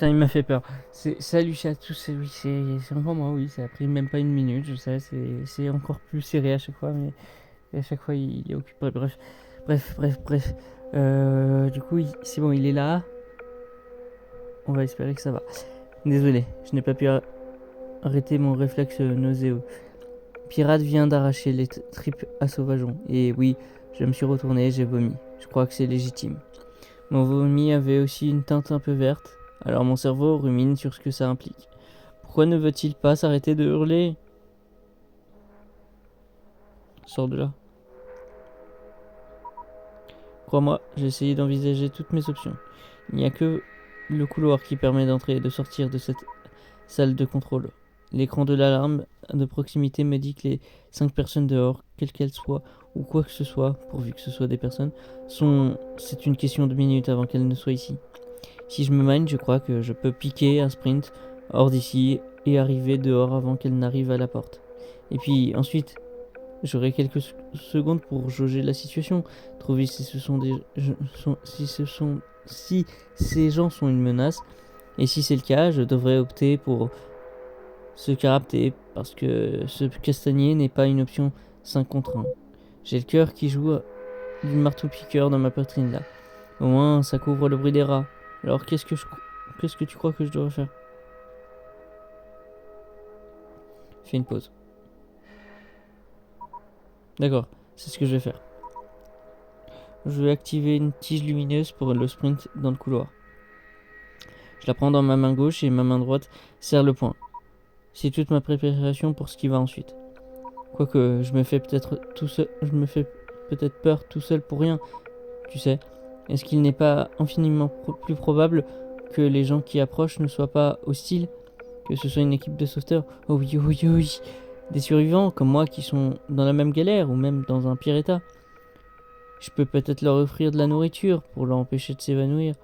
Putain, il m'a fait peur. Salut à tous, oui, c'est encore moi, oui, ça a pris même pas une minute, je sais, c'est encore plus serré à chaque fois, mais à chaque fois il est occupé. Bref. Du coup, c'est bon, il est là. On va espérer que ça va. Désolé, je n'ai pas pu arrêter mon réflexe nauséeux. Pirate vient d'arracher les tripes à Sauvageon. Et oui, je me suis retourné, j'ai vomi. Je crois que c'est légitime. Mon vomi avait aussi une teinte un peu verte, alors mon cerveau rumine sur ce que ça implique. Pourquoi ne veut-il pas s'arrêter de hurler? Sors de là. Crois-moi, j'ai essayé d'envisager toutes mes options. Il n'y a que le couloir qui permet d'entrer et de sortir de cette salle de contrôle. L'écran de l'alarme de proximité me dit que les 5 personnes dehors, quelles qu'elles soient, ou quoi que ce soit, pourvu que ce soit des personnes, c'est une question de minutes avant qu'elles ne soient ici. Si je me mine, je crois que je peux piquer un sprint hors d'ici et arriver dehors avant qu'elle n'arrive à la porte. Et puis ensuite, j'aurai quelques secondes pour jauger la situation, trouver si si ces gens sont une menace, et si c'est le cas, je devrais opter pour se carapter, parce que ce castagnier n'est pas une option 5 contre 1. J'ai le cœur qui joue du marteau-piqueur dans ma poitrine là. Au moins, ça couvre le bruit des rats. Alors qu'est-ce que tu crois que je devrais faire? Fais une pause. D'accord, c'est ce que je vais faire. Je vais activer une tige lumineuse pour le sprint dans le couloir. Je la prends dans ma main gauche et ma main droite serre le poing. C'est toute ma préparation pour ce qui va ensuite. Quoique je me fais peut-être peur tout seul pour rien, tu sais. Est-ce qu'il n'est pas infiniment plus probable que les gens qui approchent ne soient pas hostiles, que ce soit une équipe de sauveteurs? Oh oui, oh oui, oh oui. Des survivants comme moi qui sont dans la même galère ou même dans un pire état. Je peux peut-être leur offrir de la nourriture pour leur empêcher de s'évanouir.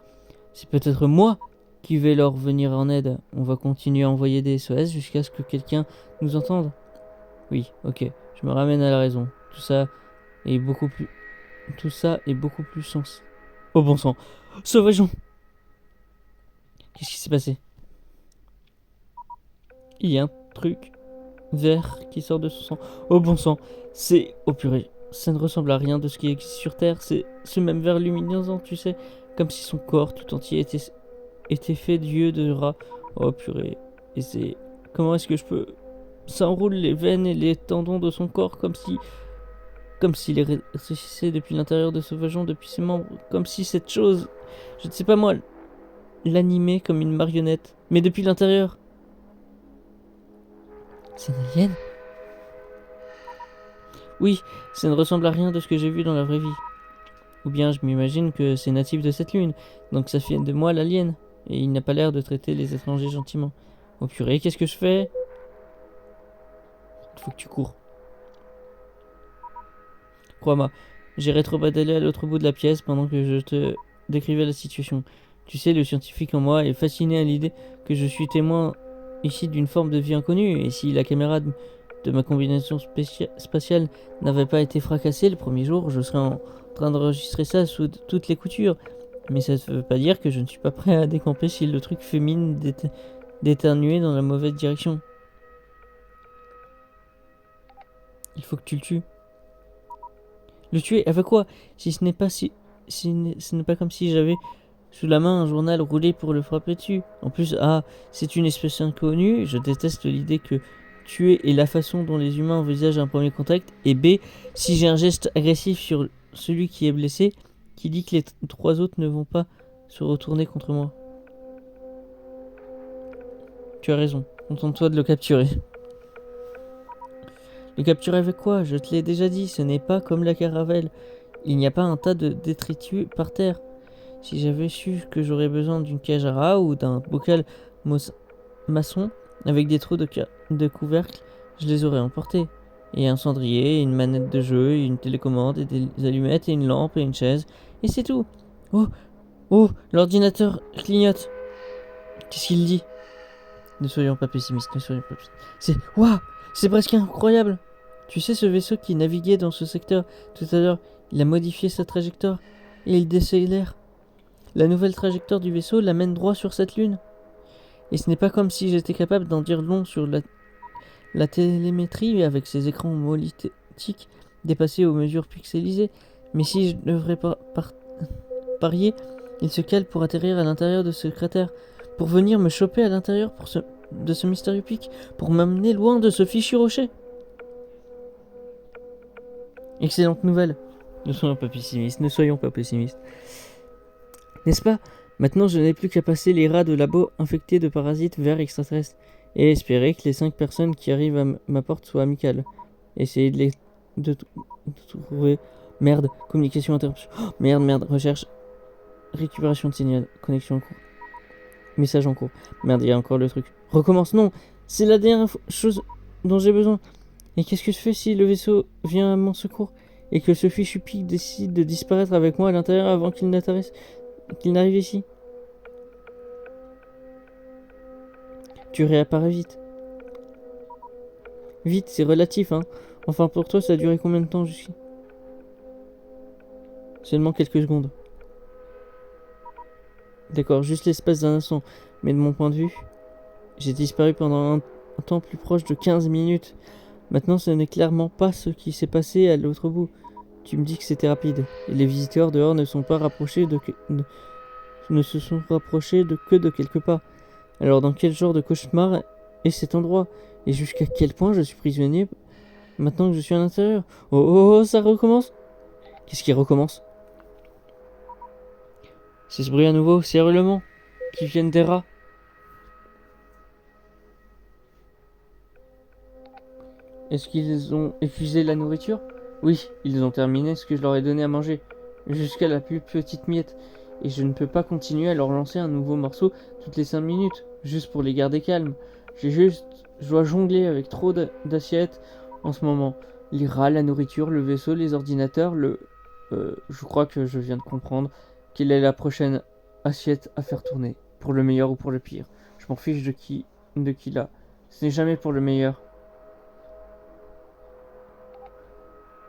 C'est peut-être moi qui vais leur venir en aide. On va continuer à envoyer des SOS jusqu'à ce que quelqu'un nous entende. Oui, ok, je me ramène à la raison. Est beaucoup plus... Tout ça est beaucoup plus sens. Oh bon sang. Sauvageons. Qu'est-ce qui s'est passé? Il y a un truc vert qui sort de son sang. Oh bon sang. C'est... Oh purée. Ça ne ressemble à rien de ce qui existe sur Terre. C'est ce même vert luminescent, tu sais. Comme si son corps tout entier était fait d'yeux de rat. Oh purée. Et c'est... Comment est-ce que je peux... Ça enroule les veines et les tendons de son corps comme s'il ressuscitait depuis l'intérieur de Sauvageon, depuis ses membres, comme si cette chose, je ne sais pas moi, l'animait comme une marionnette, mais depuis l'intérieur. C'est une alien? Oui, ça ne ressemble à rien de ce que j'ai vu dans la vraie vie. Ou bien je m'imagine que c'est natif de cette lune, donc ça fait de moi l'alien, et il n'a pas l'air de traiter les étrangers gentiment. Oh purée, qu'est-ce que je fais? Il faut que tu cours. Crois-moi, j'ai rétro-badalé à l'autre bout de la pièce pendant que je te décrivais la situation. Tu sais, le scientifique en moi est fasciné à l'idée que je suis témoin ici d'une forme de vie inconnue, et si la caméra de ma combinaison spatiale n'avait pas été fracassée le premier jour, je serais en train d'enregistrer ça sous toutes les coutures. Mais ça ne veut pas dire que je ne suis pas prêt à décamper si le truc fait mine d'éternuer dans la mauvaise direction. Il faut que tu le tues. Le tuer avec quoi? Si ce n'est pas ce n'est pas comme si j'avais sous la main un journal roulé pour le frapper dessus. En plus, c'est une espèce inconnue. Je déteste l'idée que tuer est la façon dont les humains envisagent un premier contact. Et B, si j'ai un geste agressif sur celui qui est blessé, qui dit que les 3 autres ne vont pas se retourner contre moi. Tu as raison. Contente-toi de le capturer. Le capturer avec quoi? Je te l'ai déjà dit, ce n'est pas comme la caravelle. Il n'y a pas un tas de détritus par terre. Si j'avais su que j'aurais besoin d'une cage à rats ou d'un bocal maçon avec des trous de couvercle, je les aurais emportés. Et un cendrier, une manette de jeu, une télécommande, et des allumettes, et une lampe, et une chaise. Et c'est tout. Oh, oh, l'ordinateur clignote. Qu'est-ce qu'il dit? Ne soyons pas pessimistes, ne soyons pas pessimistes. Waouh, c'est presque incroyable. Tu sais, ce vaisseau qui naviguait dans ce secteur tout à l'heure, il a modifié sa trajectoire et il décélère. La nouvelle trajectoire du vaisseau l'amène droit sur cette lune. Et ce n'est pas comme si j'étais capable d'en dire long sur la télémétrie avec ses écrans monolithiques dépassés aux mesures pixelisées. Mais si je devrais parier, il se cale pour atterrir à l'intérieur de ce cratère, pour venir me choper à l'intérieur de ce mystérieux pic, pour m'amener loin de ce fichu rocher. Excellente nouvelle. Ne soyons pas pessimistes, ne soyons pas pessimistes. N'est-ce pas? Maintenant, je n'ai plus qu'à passer les rats de labo infectés de parasites vers extraterrestres et espérer que les 5 personnes qui arrivent à ma porte soient amicales. Essayer de trouver... Merde, communication interruption. Oh, merde, recherche, récupération de signal, connexion en cours. Message en cours. Merde, il y a encore le truc. Recommence, non. C'est la dernière chose dont j'ai besoin. Et qu'est-ce que je fais si le vaisseau vient à mon secours et que ce fichu pic décide de disparaître avec moi à l'intérieur avant qu'il n'arrive ici? Tu réapparais vite. Vite, c'est relatif, hein. Enfin, pour toi, ça a duré combien de temps jusqu'ici? Seulement quelques secondes. D'accord, juste l'espace d'un instant. Mais de mon point de vue, j'ai disparu pendant un temps plus proche de 15 minutes. Maintenant, ce n'est clairement pas ce qui s'est passé à l'autre bout. Tu me dis que c'était rapide. Et les visiteurs dehors ne se sont rapprochés que de quelques pas. Alors, dans quel genre de cauchemar est cet endroit? Et jusqu'à quel point je suis prisonnier maintenant que je suis à l'intérieur? Oh, ça recommence? Qu'est-ce qui recommence? C'est ce bruit à nouveau, ces hurlements qui viennent des rats. Est-ce qu'ils ont épuisé la nourriture? Oui, ils ont terminé ce que je leur ai donné à manger, jusqu'à la plus petite miette. Et je ne peux pas continuer à leur lancer un nouveau morceau toutes les 5 minutes, juste pour les garder calmes. Je dois jongler avec trop d'assiettes en ce moment. Les rats, la nourriture, le vaisseau, les ordinateurs, je crois que je viens de comprendre quelle est la prochaine assiette à faire tourner, pour le meilleur ou pour le pire. Je m'en fiche de qui là. Ce n'est jamais pour le meilleur.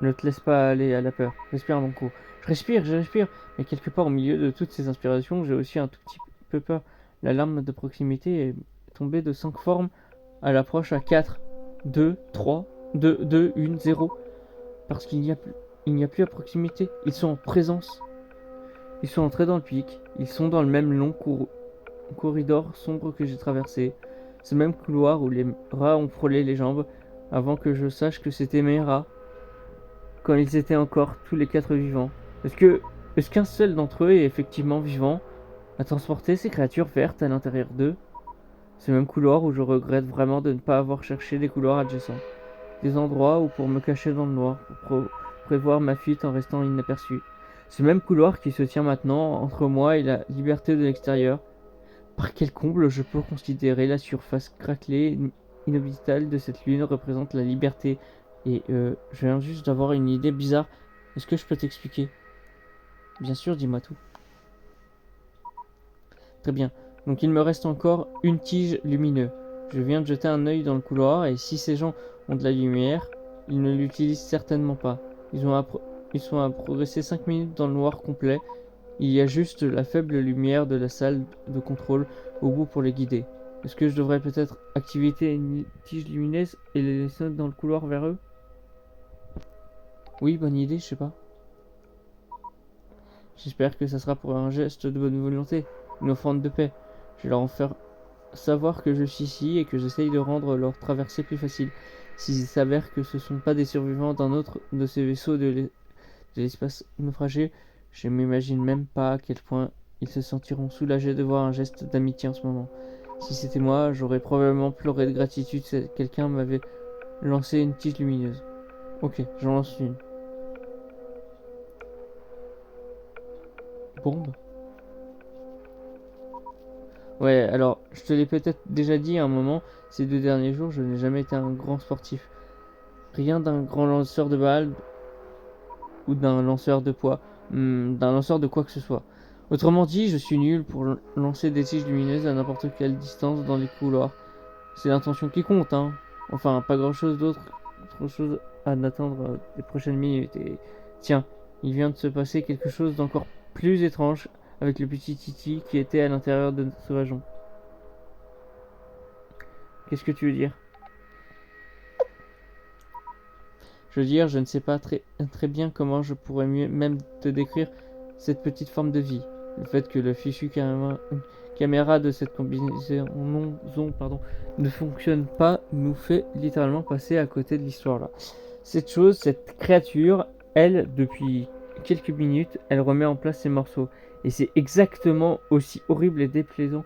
Ne te laisse pas aller à la peur. Respire un bon coup. Je respire. Mais quelque part au milieu de toutes ces inspirations, j'ai aussi un tout petit peu peur. L'alarme de proximité est tombée de 5 formes à l'approche à 4, 2, 3, 2, 1, 0. Parce qu'il n'y a plus à proximité. Ils sont en présence. Ils sont entrés dans le pic. Ils sont dans le même long corridor sombre que j'ai traversé. Ce même couloir où les rats ont frôlé les jambes avant que je sache que c'était mes rats. Quand ils étaient encore tous les 4 vivants. Est-ce qu'un seul d'entre eux est effectivement vivant, à transporter ces créatures vertes à l'intérieur d'eux? Ce même couloir où je regrette vraiment de ne pas avoir cherché des couloirs adjacents. Des endroits où pour me cacher dans le noir, pour prévoir ma fuite en restant inaperçu. Ce même couloir qui se tient maintenant entre moi et la liberté de l'extérieur. Par quel comble je peux considérer la surface craquelée inhabitable de cette lune représente la liberté? Et je viens juste d'avoir une idée bizarre. Est-ce que je peux t'expliquer? Bien sûr, dis-moi tout. Très bien. Donc il me reste encore une tige lumineuse. Je viens de jeter un œil dans le couloir et si ces gens ont de la lumière, ils ne l'utilisent certainement pas. Ils sont à progresser 5 minutes dans le noir complet. Il y a juste la faible lumière de la salle de contrôle au bout pour les guider. Est-ce que je devrais peut-être activer une tige lumineuse et les laisser dans le couloir vers eux? Oui, bonne idée, je sais pas. J'espère que ça sera pour un geste de bonne volonté, une offrande de paix. Je vais leur en faire savoir que je suis ici et que j'essaye de rendre leur traversée plus facile. S'il s'avère que ce ne sont pas des survivants d'un autre de ces vaisseaux de l'espace naufragé, je m'imagine même pas à quel point ils se sentiront soulagés de voir un geste d'amitié en ce moment. Si c'était moi, j'aurais probablement pleuré de gratitude si quelqu'un m'avait lancé une tige lumineuse. Ok, j'en lance une. Bombe? Ouais, alors, je te l'ai peut-être déjà dit à un moment, ces 2 derniers jours, je n'ai jamais été un grand sportif. Rien d'un grand lanceur de balles ou d'un lanceur de poids, d'un lanceur de quoi que ce soit. Autrement dit, je suis nul pour lancer des tiges lumineuses à n'importe quelle distance dans les couloirs. C'est l'intention qui compte, hein. Enfin, pas grand-chose d'autre, autre chose à n'attendre des prochaines minutes. Et tiens, il vient de se passer quelque chose d'encore plus étrange avec le petit Titi qui était à l'intérieur de notre wagon. Qu'est-ce que tu veux dire? Je veux dire, je ne sais pas très bien comment je pourrais mieux même te décrire cette petite forme de vie. Le fait que le fichu caméra de cette combinaison ne fonctionne pas nous fait littéralement passer à côté de l'histoire là. Cette créature, elle, depuis quelques minutes, elle remet en place ses morceaux. Et c'est exactement aussi horrible et déplaisant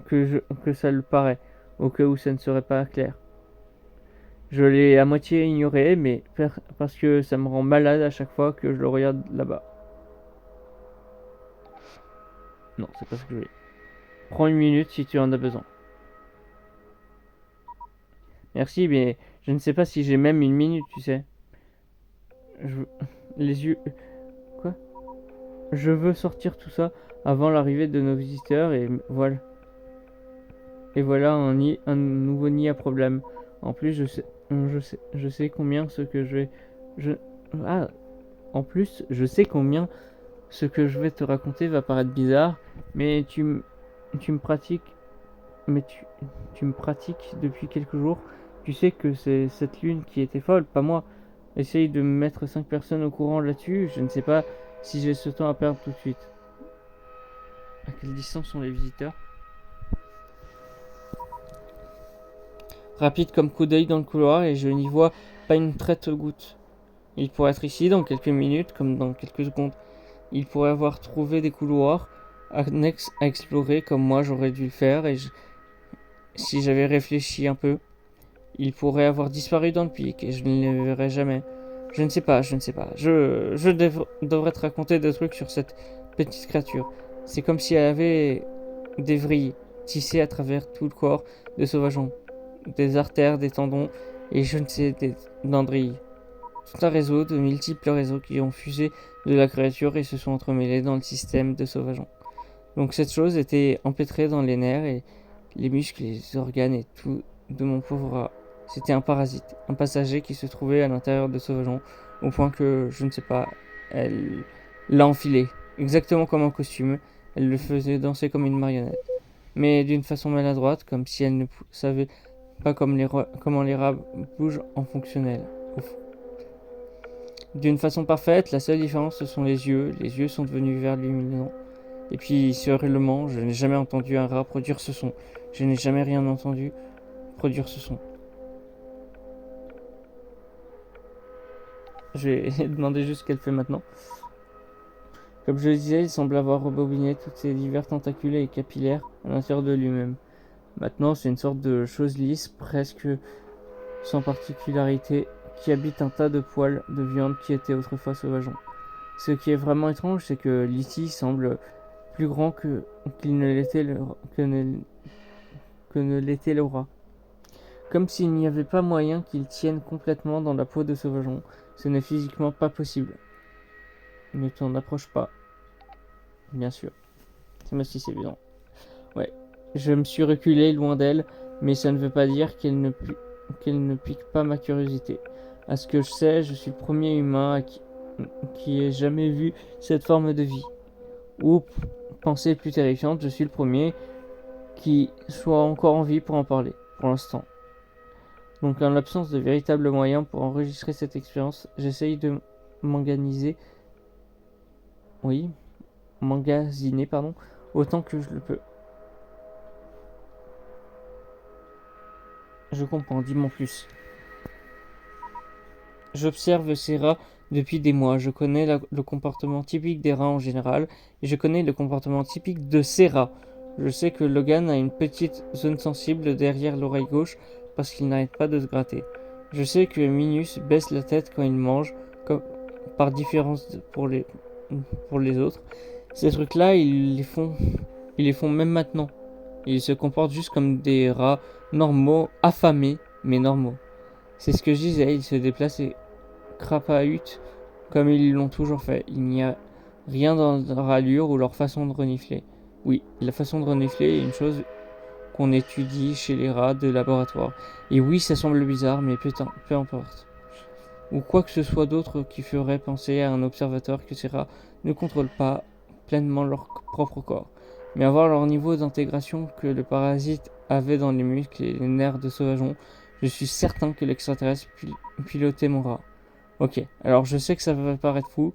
que ça le paraît, au cas où ça ne serait pas clair. Je l'ai à moitié ignoré, mais parce que ça me rend malade à chaque fois que je le regarde là-bas. Non, c'est pas ce que je voulais. Prends une minute si tu en as besoin. Merci, mais je ne sais pas si j'ai même une minute, tu sais. Je... Les yeux... Quoi? Je veux sortir tout ça avant l'arrivée de nos visiteurs et voilà. Et voilà un nouveau nid à problème. En plus, je sais combien ce que je vais... Je... Ah, en plus, je sais combien ce que je vais te raconter va paraître bizarre, mais tu me pratiques, mais tu me pratiques depuis quelques jours. Tu sais que c'est cette lune qui était folle, pas moi. Essaye de me mettre 5 personnes au courant là-dessus. Je ne sais pas si j'ai ce temps à perdre tout de suite. À quelle distance sont les visiteurs? Rapide comme coup d'œil dans le couloir et je n'y vois pas une traite goutte. Il pourrait être ici dans quelques minutes comme dans quelques secondes. Il pourrait avoir trouvé des couloirs annexes à explorer comme moi j'aurais dû le faire si j'avais réfléchi un peu. Il pourrait avoir disparu dans le pic et je ne le verrai jamais. Je ne sais pas. Devrais te raconter des trucs sur cette petite créature. C'est comme si elle avait des vrilles tissées à travers tout le corps de Sauvageon. Des artères, des tendons et je ne sais, des dendrilles. Tout un réseau de multiples réseaux qui ont fusé de la créature et se sont entremêlés dans le système de Sauvageon. Donc cette chose était empêtrée dans les nerfs et les muscles, les organes et tout de mon pauvre rat. C'était un parasite, un passager qui se trouvait à l'intérieur de Sauvageon, au point que, je ne sais pas, elle l'a enfilé, exactement comme un costume, elle le faisait danser comme une marionnette. Mais d'une façon maladroite, comme si elle ne savait pas comment les rats bougent en fonctionnel. D'une façon parfaite, la seule différence ce sont les yeux sont devenus vert lumineux. Et puis ce hurlement, je n'ai jamais entendu un rat produire ce son. Je n'ai jamais rien entendu produire ce son. Je vais demander juste ce qu'elle fait maintenant. Comme je le disais, il semble avoir rebobiné toutes ces divers tentacules et capillaires à l'intérieur de lui-même. Maintenant, c'est une sorte de chose lisse, presque sans particularité, qui habite un tas de poils de viande qui étaient autrefois sauvageons. Ce qui est vraiment étrange, c'est que l'ici semble plus grand qu'il ne l'était que ne l'était le rat. Comme s'il n'y avait pas moyen qu'il tienne complètement dans la peau de Sauvageon. Ce n'est physiquement pas possible. Ne t'en approche pas. Bien sûr. C'est évident. Ouais. Je me suis reculé loin d'elle, mais ça ne veut pas dire qu'elle ne pique pas ma curiosité. À ce que je sais, je suis le premier humain qui ait jamais vu cette forme de vie. Ou, pensée plus terrifiante, je suis le premier qui soit encore en vie pour en parler, pour l'instant. Donc en l'absence de véritables moyens pour enregistrer cette expérience, j'essaye de m'emmagasiner, autant que je le peux. Je comprends, dis-moi plus. J'observe ces rats depuis des mois, je connais le comportement typique des rats en général, et je connais le comportement typique de ces rats. Je sais que Logan a une petite zone sensible derrière l'oreille gauche parce qu'il n'arrête pas de se gratter. Je sais que Minus baisse la tête quand il mange, par différence pour les autres. Ces trucs-là, ils les font même maintenant. Ils se comportent juste comme des rats normaux, affamés, mais normaux. C'est ce que je disais, ils se déplacent et crapahutent comme ils l'ont toujours fait. Il n'y a rien dans leur allure ou leur façon de renifler. Oui, la façon de renifler est une chose qu'on étudie chez les rats de laboratoire. Et oui, ça semble bizarre, mais peu importe. Ou quoi que ce soit d'autre qui ferait penser à un observateur que ces rats ne contrôlent pas pleinement leur propre corps. Mais avoir leur niveau d'intégration que le parasite avait dans les muscles et les nerfs de Sauvageon, je suis certain que l'extraterrestre pilotait mon rat. Ok, alors je sais que ça va paraître fou,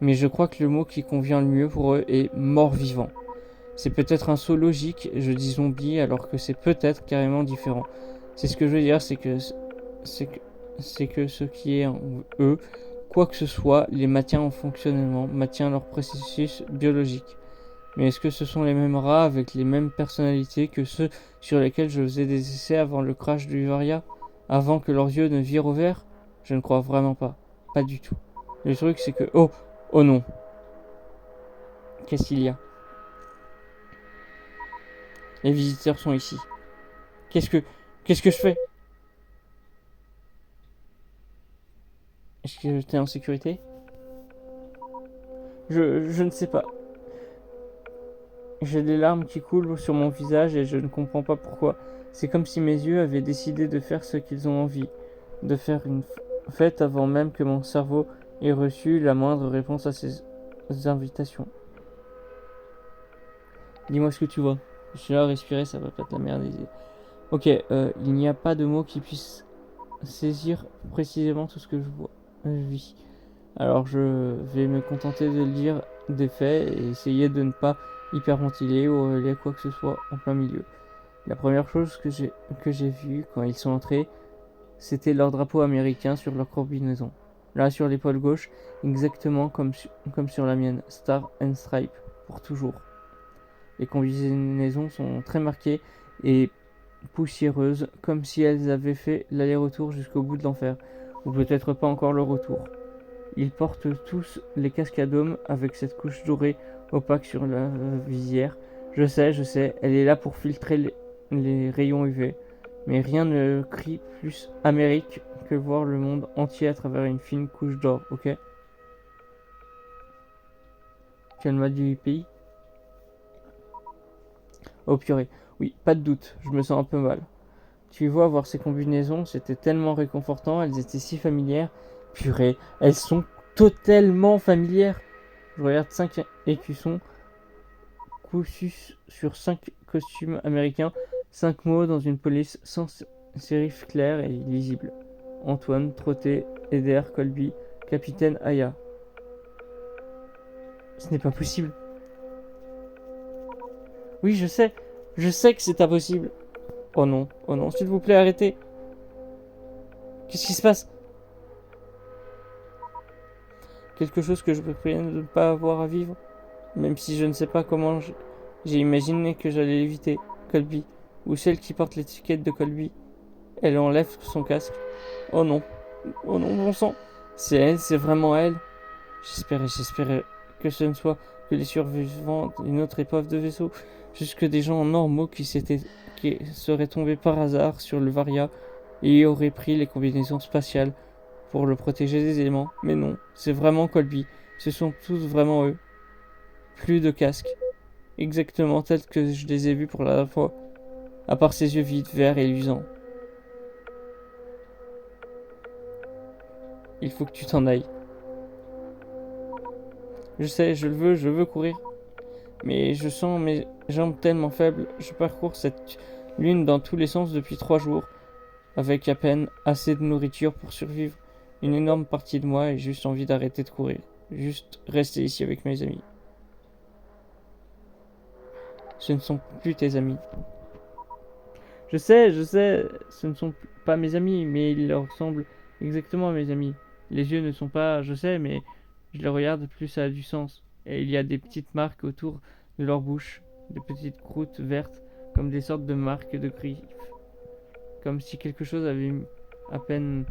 mais je crois que le mot qui convient le mieux pour eux est mort-vivant. C'est peut-être un saut logique, je dis zombie, alors que c'est peut-être carrément différent. C'est ce que je veux dire, c'est que, c'est que ce qui est en eux, quoi que ce soit, les maintient en fonctionnement, maintient leur processus biologique. Mais est-ce que ce sont les mêmes rats avec les mêmes personnalités que ceux sur lesquels je faisais des essais avant le crash du Varia? Avant que leurs yeux ne virent au vert? Je ne crois vraiment pas. Pas du tout. Le truc c'est que... Oh! Oh non! Qu'est-ce qu'il y a? Les visiteurs sont ici. Qu'est-ce que... Qu'est-ce que je fais? Est-ce que j'étais en sécurité? Je ne sais pas. J'ai des larmes qui coulent sur mon visage et je ne comprends pas pourquoi. C'est comme si mes yeux avaient décidé de faire ce qu'ils ont envie. De faire une fête avant même que mon cerveau ait reçu la moindre réponse à ces invitations. Dis-moi ce que tu vois. Je suis là à respirer, ça va pas être la merde. Ok, il n'y a pas de mots qui puissent saisir précisément tout ce que je vois. Je vis. Alors je vais me contenter de lire des faits et essayer de ne pas hyperventiler ou relayer quoi que ce soit en plein milieu. La première chose que j'ai vue quand ils sont entrés, c'était leur drapeau américain sur leur combinaison. Là sur l'épaule gauche, exactement comme sur la mienne, Star and Stripe, pour toujours. Les combinaisons sont très marquées et poussiéreuses, comme si elles avaient fait l'aller-retour jusqu'au bout de l'enfer, ou peut-être pas encore le retour. Ils portent tous les casques à dôme avec cette couche dorée opaque sur la visière. Je sais, elle est là pour filtrer les rayons UV. Mais rien ne crie plus Amérique que voir le monde entier à travers une fine couche d'or, ok? Quel m'a du pays? Oh purée, oui, pas de doute, je me sens un peu mal. Tu vois, voir ces combinaisons, c'était tellement réconfortant, elles étaient si familières. Purée, elles sont totalement familières. Je regarde 5 écussons cousus sur 5 costumes américains, 5 mots dans une police sans sérif clair et lisible. Antoine, Trotté, Eder, Colby, Capitaine Aya. Ce n'est pas possible. Oui, je sais que c'est impossible. Oh non, s'il vous plaît, arrêtez. Qu'est-ce qui se passe? Quelque chose que je me prier de ne pas avoir à vivre, même si je ne sais pas comment j'ai imaginé que j'allais l'éviter. Colby, ou celle qui porte l'étiquette de Colby. Elle enlève son casque. Oh non, bon sang. C'est elle, c'est vraiment elle. J'espérais que ce ne soit que les survivants d'une autre épave de vaisseau, juste que des gens normaux qui seraient tombés par hasard sur le Varia et auraient pris les combinaisons spatiales pour le protéger des éléments. Mais non, c'est vraiment Colby. Ce sont tous vraiment eux. Plus de casques. Exactement tels que je les ai vus pour la dernière fois. À part ses yeux vides, verts et luisants. Il faut que tu t'en ailles. Je sais, je veux courir. Mais je sens mes jambes tellement faibles. Je parcours cette lune dans tous les sens depuis 3 jours, avec à peine assez de nourriture pour survivre. Une énorme partie de moi a juste envie d'arrêter de courir. Juste rester ici avec mes amis. Ce ne sont plus tes amis. Je sais, ce ne sont pas mes amis, mais ils leur ressemblent exactement à mes amis. Les yeux ne sont pas, je sais, mais je les regarde, plus ça a du sens. Et il y a des petites marques autour de leur bouche, des petites croûtes vertes, comme des sortes de marques de griffes. Comme si quelque chose avait à peine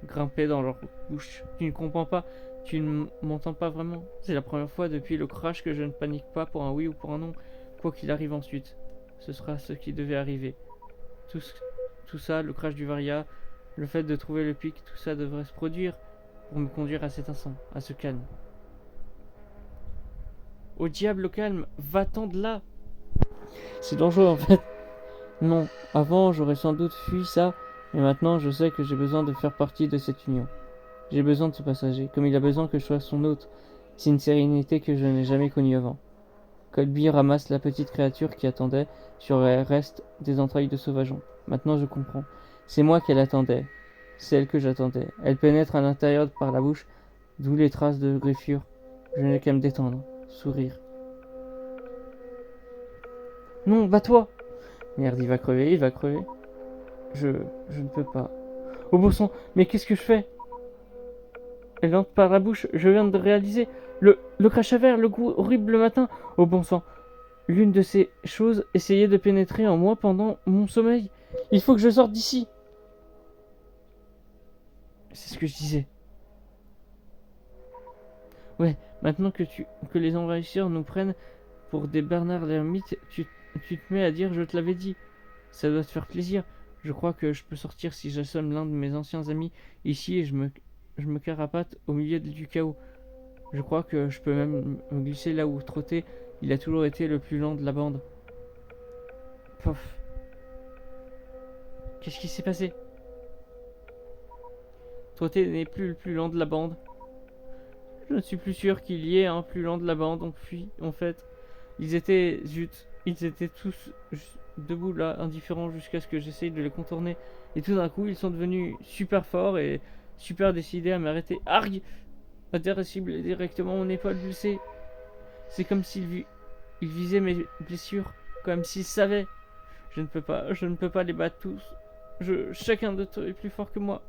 grimpé dans leur bouche. Tu ne comprends pas, tu ne m'entends pas vraiment. C'est la première fois depuis le crash que je ne panique pas pour un oui ou pour un non, quoi qu'il arrive ensuite. Ce sera ce qui devait arriver. Tout ça, le crash du Varia, le fait de trouver le pic, tout ça devrait se produire pour me conduire à cet instant, à ce calme. Au diable, le calme, va-t'en de là. C'est dangereux en fait. Non, avant j'aurais sans doute fui ça, mais maintenant je sais que j'ai besoin de faire partie de cette union. J'ai besoin de ce passager, comme il a besoin que je sois son hôte. C'est une sérénité que je n'ai jamais connue avant. Colby ramasse la petite créature qui attendait sur les restes des entrailles de Sauvageon. Maintenant je comprends. C'est moi qu'elle attendait. C'est elle que j'attendais. Elle pénètre à l'intérieur par la bouche, d'où les traces de griffures. Je n'ai qu'à me détendre, sourire. Non, bats-toi! Merde, il va crever, il va crever. Je ne peux pas. Oh bon sang, mais qu'est-ce que je fais? Elle entre par la bouche, je viens de réaliser. Le crachat vert, le goût horrible le matin. Oh bon sang. L'une de ces choses essayait de pénétrer en moi pendant mon sommeil. Il faut que je sorte d'ici. C'est ce que je disais. Ouais, maintenant que les envahisseurs nous prennent pour des Bernard l'ermite, tu te mets à dire je te l'avais dit. Ça doit te faire plaisir. Je crois que je peux sortir si j'assomme l'un de mes anciens amis ici et je me carapate au milieu du chaos. Je crois que je peux même me glisser là où trotter. Il a toujours été le plus lent de la bande. Pof. Qu'est-ce qui s'est passé? Trotter n'est plus le plus lent de la bande. Je ne suis plus sûr qu'il y ait un plus lent de la bande. En fait, ils étaient tous debout là, indifférents jusqu'à ce que j'essaye de les contourner. Et tout d'un coup, ils sont devenus super forts et super décidés à m'arrêter. Arg! La terre cible directement mon épaule blessée. C'est comme s'ils visaient mes blessures, comme s'ils savaient. Je ne peux pas les battre tous. Chacun d'eux est plus fort que moi.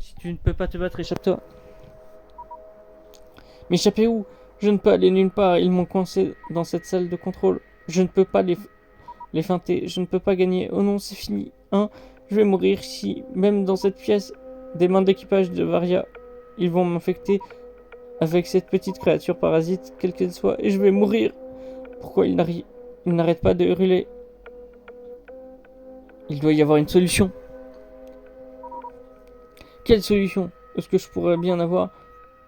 Si tu ne peux pas te battre, échappe-toi. M'échapper où? Je ne peux aller nulle part. Ils m'ont coincé dans cette salle de contrôle. Je ne peux pas les feinter. Je ne peux pas gagner. Oh non, c'est fini. Hein? Je vais mourir si, même dans cette pièce, des mains d'équipage de Varia, ils vont m'infecter avec cette petite créature parasite, quelle qu'elle soit, et je vais mourir. Pourquoi ils n'arrêtent pas de hurler? Il doit y avoir une solution. Quelle solution? Est-ce que je pourrais bien avoir?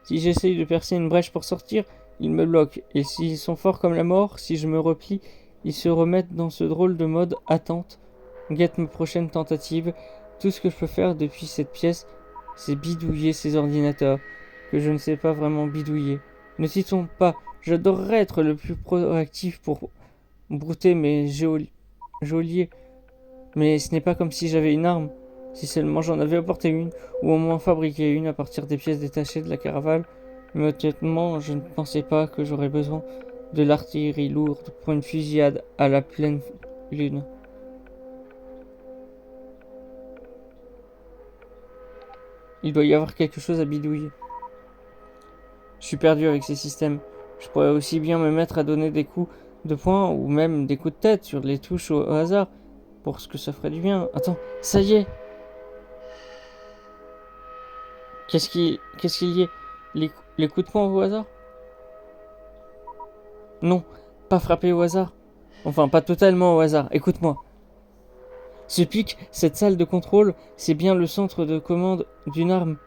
Si j'essaye de percer une brèche pour sortir, ils me bloquent. Et s'ils sont forts comme la mort, si je me replie, ils se remettent dans ce drôle de mode attente. Guette ma prochaine tentative. Tout ce que je peux faire depuis cette pièce, c'est bidouiller ces ordinateurs, que je ne sais pas vraiment bidouiller. Ne s'y trompe pas, j'adorerais être le plus proactif pour brouter mes geôliers, mais ce n'est pas comme si j'avais une arme. Si seulement j'en avais apporté une, ou au moins fabriqué une à partir des pièces détachées de la caravane, mais honnêtement, je ne pensais pas que j'aurais besoin de l'artillerie lourde pour une fusillade à la pleine lune. Il doit y avoir quelque chose à bidouiller. Je suis perdu avec ces systèmes. Je pourrais aussi bien me mettre à donner des coups de poing ou même des coups de tête sur les touches au hasard pour ce que ça ferait du bien. Attends, ça y est. Qu'est-ce qu'il y a? Les coups de poing au hasard? Non, pas frapper au hasard. Enfin, pas totalement au hasard. Écoute-moi. Ce pic, cette salle de contrôle, c'est bien le centre de commande d'une arme.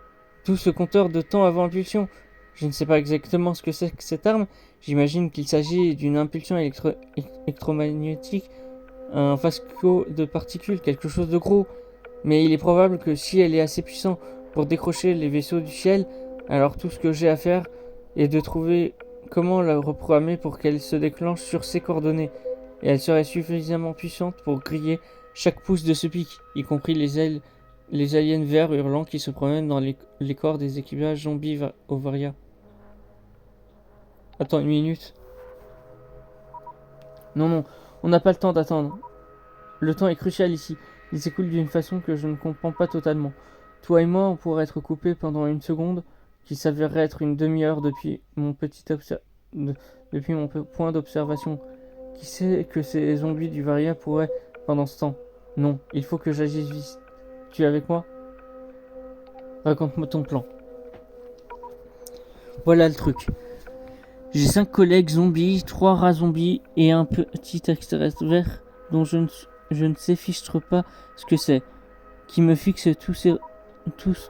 Tout ce compteur de temps avant impulsion. Je ne sais pas exactement ce que c'est que cette arme. J'imagine qu'il s'agit d'une impulsion électromagnétique, un fascio de particules, quelque chose de gros. Mais il est probable que si elle est assez puissante pour décrocher les vaisseaux du ciel, alors tout ce que j'ai à faire est de trouver comment la reprogrammer pour qu'elle se déclenche sur ces coordonnées. Et elle serait suffisamment puissante pour griller chaque pouce de ce pic, y compris les aliens verts hurlants qui se promènent dans les corps des équipages zombies Ovaria. Attends une minute. Non, on n'a pas le temps d'attendre. Le temps est crucial ici. Il s'écoule d'une façon que je ne comprends pas totalement. Toi et moi, on pourrait être coupés pendant une seconde, qui s'avérerait être une demi-heure depuis mon point d'observation. Qui sait que ces zombies du Varia pourraient, pendant ce temps? Non, il faut que j'agisse vite. Tu es avec moi? Raconte-moi ton plan. Voilà le truc. J'ai 5 collègues zombies, 3 rats zombies et un petit extraterrestre vert dont je ne sais fichtre pas ce que c'est, qui me fixe tous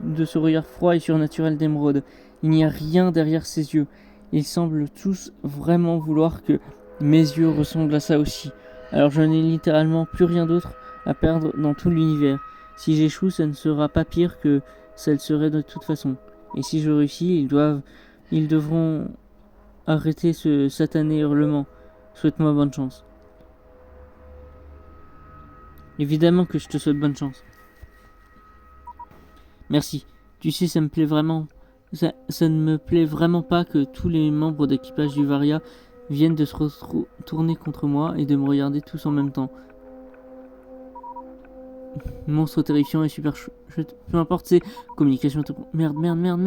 de ce regard froid et surnaturel d'émeraude. Il n'y a rien derrière ses yeux. Ils semblent tous vraiment vouloir que mes yeux ressemblent à ça aussi. Alors je n'ai littéralement plus rien d'autre à perdre dans tout l'univers. Si j'échoue, ça ne sera pas pire que ça le serait de toute façon. Et si je réussis, ils devront arrêter ce satané hurlement. Souhaite-moi bonne chance. Évidemment que je te souhaite bonne chance. Merci. Tu sais, ça me plaît vraiment. Ça ne me plaît vraiment pas que tous les membres d'équipage du Varia viennent de se retourner contre moi et de me regarder tous en même temps. Monstre terrifiant et super chouette. Peu importe, c'est communication. Merde, non,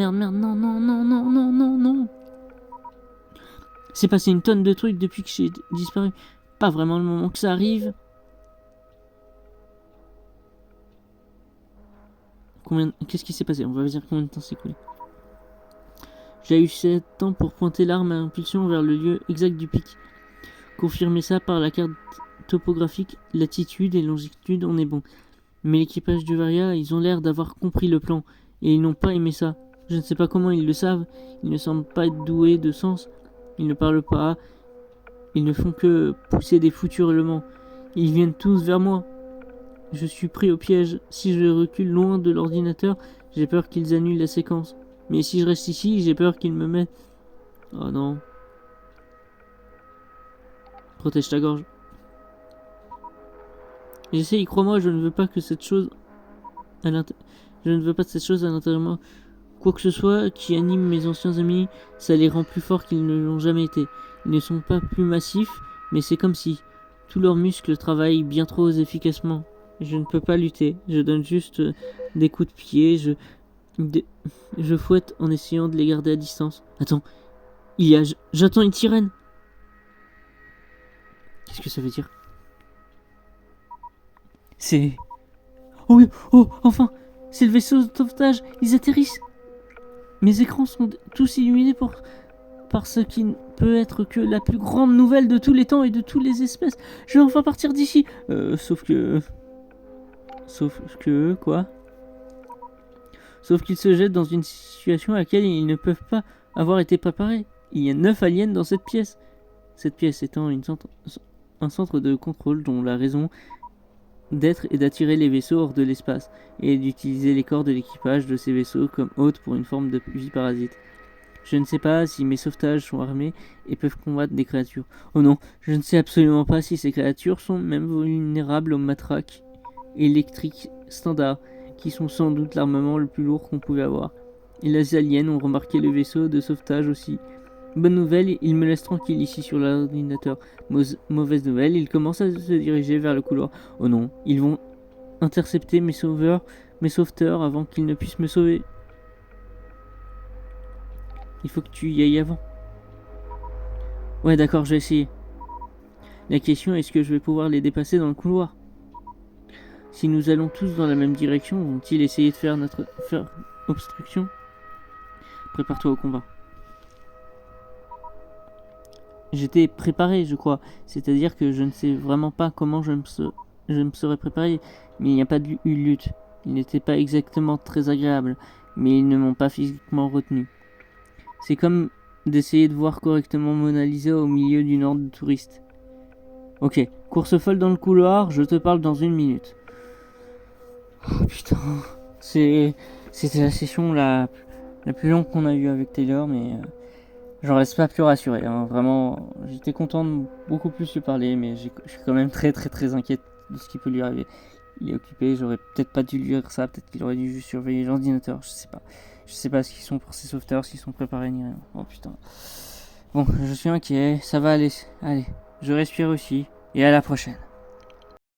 non. C'est passé une tonne de trucs depuis que j'ai disparu. Pas vraiment le moment que ça arrive. Qu'est-ce qui s'est passé? On va dire combien de temps s'est écoulé. J'ai eu 7 ans pour pointer l'arme à impulsion vers le lieu exact du pic. Confirmer ça par la carte topographique, latitude et longitude, on est bon. Mais l'équipage du Varia, ils ont l'air d'avoir compris le plan, et ils n'ont pas aimé ça. Je ne sais pas comment ils le savent, ils ne semblent pas être doués de sens, ils ne parlent pas, ils ne font que pousser des foutus hurlements. Ils viennent tous vers moi. Je suis pris au piège. Si je recule loin de l'ordinateur, j'ai peur qu'ils annulent la séquence. Mais si je reste ici, j'ai peur qu'ils me mettent... Oh non. Protège ta gorge. J'essaye, crois-moi, je ne veux pas que cette chose... Je ne veux pas de cette chose à l'intérieur de moi. Quoi que ce soit qui anime mes anciens amis, ça les rend plus forts qu'ils ne l'ont jamais été. Ils ne sont pas plus massifs, mais c'est comme si tous leurs muscles travaillent bien trop efficacement. Je ne peux pas lutter, je donne juste des coups de pied, je fouette en essayant de les garder à distance. Attends, j'attends une sirène. Qu'est-ce que ça veut dire? C'est... Oh oui, oh, enfin, c'est le vaisseau de sauvetage, ils atterrissent. Mes écrans sont tous illuminés par ce qui ne peut être que la plus grande nouvelle de tous les temps et de toutes les espèces. Je vais enfin partir d'ici. Sauf que, quoi? Sauf qu'ils se jettent dans une situation à laquelle ils ne peuvent pas avoir été préparés. Il y a 9 aliens dans cette pièce. Cette pièce étant un centre de contrôle dont la raison d'être est d'attirer les vaisseaux hors de l'espace et d'utiliser les corps de l'équipage de ces vaisseaux comme hôtes pour une forme de vie parasite. Je ne sais pas si mes sauvetages sont armés et peuvent combattre des créatures. Oh non, je ne sais absolument pas si ces créatures sont même vulnérables aux matraques électriques standards, qui sont sans doute l'armement le plus lourd qu'on pouvait avoir. Et les aliens ont remarqué le vaisseau de sauvetage aussi. Bonne nouvelle, ils me laissent tranquille ici sur l'ordinateur. Mauvaise nouvelle, ils commencent à se diriger vers le couloir. Oh non, ils vont intercepter mes sauveteurs avant qu'ils ne puissent me sauver. Il faut que tu y ailles avant. Ouais, d'accord, je vais essayer. La question est, est-ce que je vais pouvoir les dépasser dans le couloir? Si nous allons tous dans la même direction, vont-ils essayer de faire obstruction? Prépare-toi au combat. J'étais préparé, je crois. C'est-à-dire que je ne sais vraiment pas comment je me serais préparé. Mais il n'y a pas eu lutte. Il n'était pas exactement très agréable. Mais ils ne m'ont pas physiquement retenu. C'est comme d'essayer de voir correctement Mona Lisa au milieu d'une horde de touristes. Ok, course folle dans le couloir, je te parle dans 1 minute. Oh putain. C'était la session la plus longue qu'on a eue avec Taylor, mais j'en reste pas plus rassuré. Hein. Vraiment, j'étais content de beaucoup plus lui parler, mais je suis quand même très inquiète de ce qui peut lui arriver. Il est occupé, j'aurais peut-être pas dû lui dire ça, peut-être qu'il aurait dû juste surveiller l'ordinateur, je sais pas. Je sais pas ce qu'ils sont pour ces sauveteurs, s'ils sont préparés ni rien. Oh putain. Bon, je suis inquiet, ça va aller. Allez, je respire aussi, et à la prochaine.